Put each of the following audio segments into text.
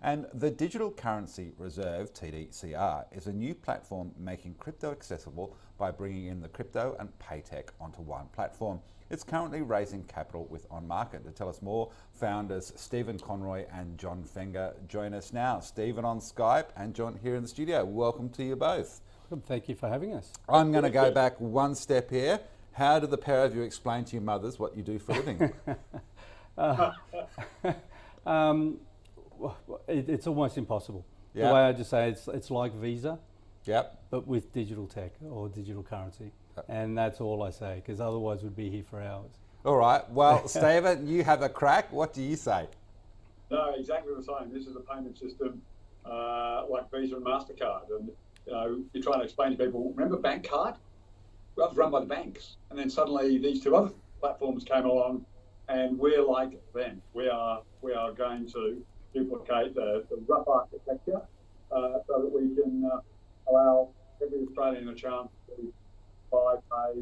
And the Digital Currency Reserve, TDCR, is a new platform making crypto accessible by bringing in the crypto and paytech onto one platform. It's currently raising capital with On Market. To tell us more, founders Stephen Conroy and John Fenger join us now. Stephen on Skype and John here in the studio. Welcome to you both. Thank you for having us. I'm going to go back one step here. How do the pair of you explain to your mothers what you do for a living? It's almost impossible. Yep. The way I just say it's like Visa, Yep. but with digital tech or digital currency. Yep. And that's all I say, because otherwise we'd be here for hours. All right. Well, Stephen, you have a crack. What do you say? No, exactly the same. This is a payment system like Visa and MasterCard. And you're trying to explain to people, remember bank card? Well, it was run by the banks. And then suddenly these two other platforms came along and we're like them. We are going to duplicate the rough architecture so that we can allow every Australian a chance to buy, pay,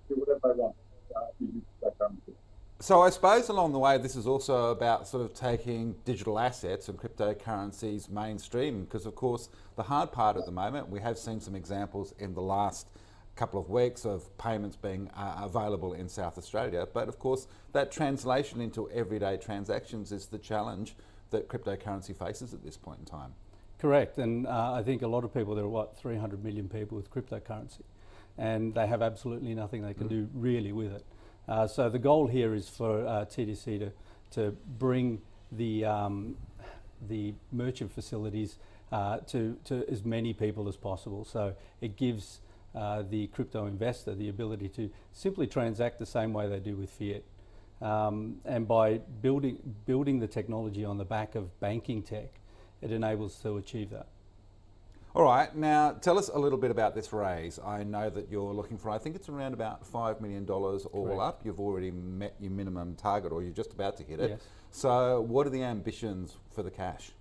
do whatever they want using that currency. So I suppose along the way, this is also about sort of taking digital assets and cryptocurrencies mainstream, because of course the hard part at the moment, we have seen some examples in the last couple of weeks of payments being available in South Australia, but of course that translation into everyday transactions is the challenge that cryptocurrency faces at this point in time. Correct, and I think a lot of people, there are 300 million people with cryptocurrency, and they have absolutely nothing they can do really with it. So the goal here is for TDC to bring the merchant facilities to as many people as possible. So it gives the crypto investor the ability to simply transact the same way they do with fiat. And by building the technology on the back of banking tech, it enables to achieve that. All right, now tell us a little bit about this raise. I know that you're looking for, I think it's around about $5 million all Correct. up. You've already met your minimum target, or you're just about to hit it. Yes. So what are the ambitions for the cash?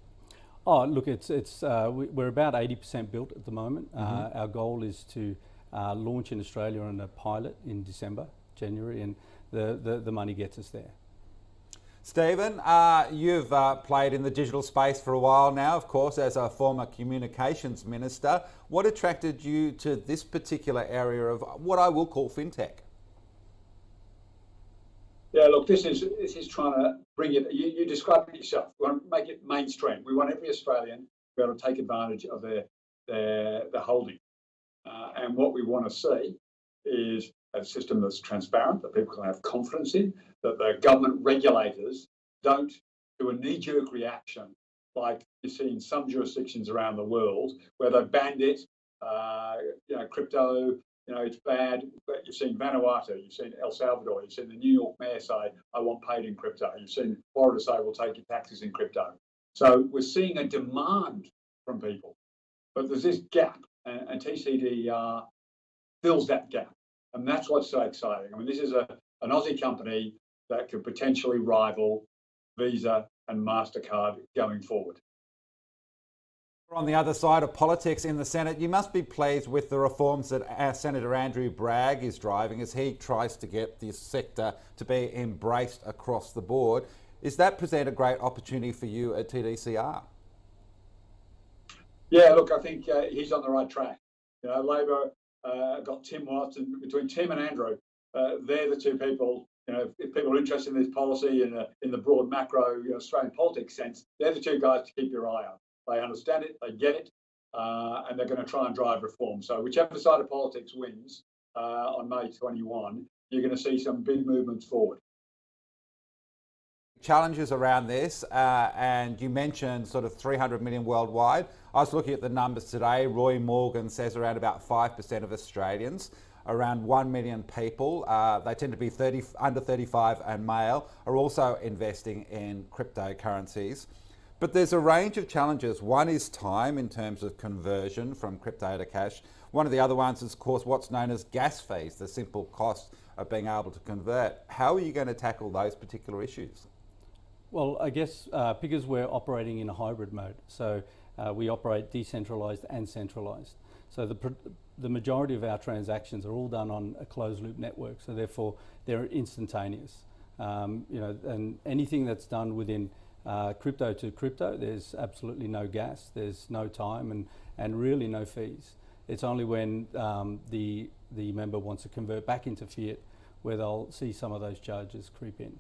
Oh, look, we're about 80% built at the moment. Our goal is to launch in Australia on a pilot in January, and the money gets us there. Stephen, you've played in the digital space for a while now, of course, as a former communications minister. What attracted you to this particular area of what I will call fintech? Yeah, look, this is trying to bring it, you described it yourself. We want to make it mainstream. We want every Australian to be able to take advantage of their holding. And what we want to see is a system that's transparent, that people can have confidence in, that the government regulators don't do a knee-jerk reaction like you see in some jurisdictions around the world where they banned it, crypto, it's bad. But you've seen Vanuatu, you've seen El Salvador, you've seen the New York mayor say, I want paid in crypto. You've seen Florida say, we'll take your taxes in crypto. So we're seeing a demand from people, but there's this gap, and TCDR fills that gap. And that's what's so exciting. I mean, this is an Aussie company that could potentially rival Visa and MasterCard going forward. On the other side of politics in the Senate, you must be pleased with the reforms that Senator Andrew Bragg is driving as he tries to get this sector to be embraced across the board. Does that present a great opportunity for you at TDCR? Yeah, look, I think he's on the right track. Labor got Tim Watson. Between Tim and Andrew, they're the two people. If people are interested in this policy and in the broad macro Australian politics sense, they're the two guys to keep your eye on. They understand it, they get it, and they're going to try and drive reform. So whichever side of politics wins on May 21, you're going to see some big movements forward. Challenges around this, and you mentioned sort of 300 million worldwide. I was looking at the numbers today. Roy Morgan says around about 5% of Australians, around 1 million people, they tend to be under 35 and male, are also investing in cryptocurrencies. But there's a range of challenges. One is time in terms of conversion from crypto to cash. One of the other ones is, of course, what's known as gas fees, the simple cost of being able to convert. How are you going to tackle those particular issues? Well, I guess because we're operating in a hybrid mode, so we operate decentralized and centralized. So the majority of our transactions are all done on a closed loop network, so therefore they're instantaneous. And anything that's done within crypto to crypto, there's absolutely no gas, there's no time, and really no fees. It's only when the member wants to convert back into fiat where they'll see some of those charges creep in.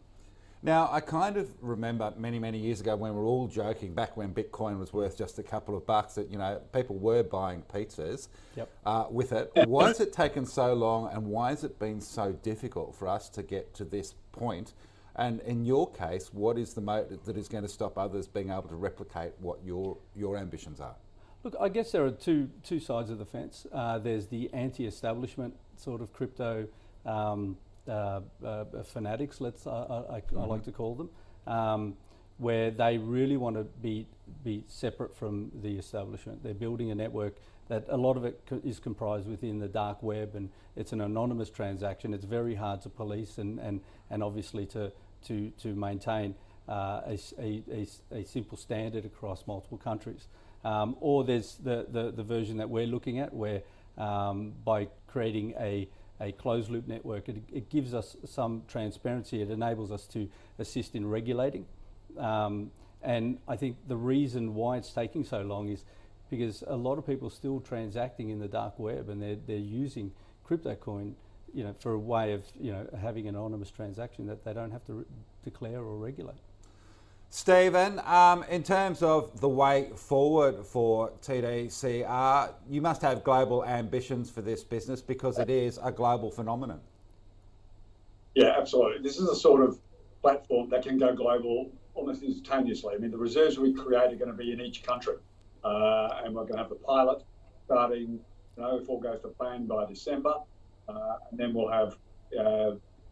Now, I kind of remember many years ago when we were all joking, back when Bitcoin was worth just a couple of bucks, that, you know, people were buying pizzas with it. Why has it taken so long, and why has it been so difficult for us to get to this point? And in your case, what is the motive that is going to stop others being able to replicate what your ambitions are? Look, I guess there are two sides of the fence. There's the anti-establishment sort of crypto fanatics, I like to call them, where they really want to be separate from the establishment. They're building a network that a lot of it is comprised within the dark web, and it's an anonymous transaction. It's very hard to police and obviously to maintain a simple standard across multiple countries. Or there's the version that we're looking at, where by creating a closed loop network, it gives us some transparency. It enables us to assist in regulating. And I think the reason why it's taking so long is because a lot of people are still transacting in the dark web, and they're using crypto coin, you know, for a way of, you know, having an anonymous transaction that they don't have to declare or regulate. Stephen, in terms of the way forward for TDCR, you must have global ambitions for this business because it is a global phenomenon. Yeah, absolutely. This is a sort of platform that can go global almost instantaneously. I mean, the reserves we create are going to be in each country, and we're going to have the pilot starting, you know, if all goes to plan, by December, and then we'll have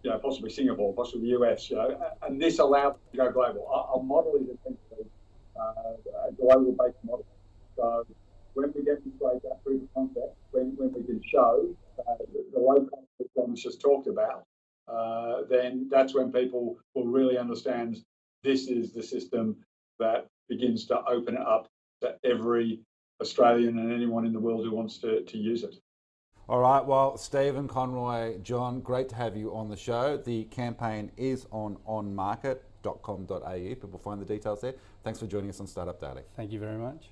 you know, possibly Singapore, possibly the US, you know, and this allows us to go global. Our model is essentially a global-based model. So when we demonstrate that proof of concept, when we can show the low cost that John's just talked about, then that's when people will really understand this is the system that begins to open it up to every Australian and anyone in the world who wants to use it. All right, well, Stephen, Conroy, John, great to have you on the show. The campaign is on onmarket.com.au. People find the details there. Thanks for joining us on Startup Daily. Thank you very much.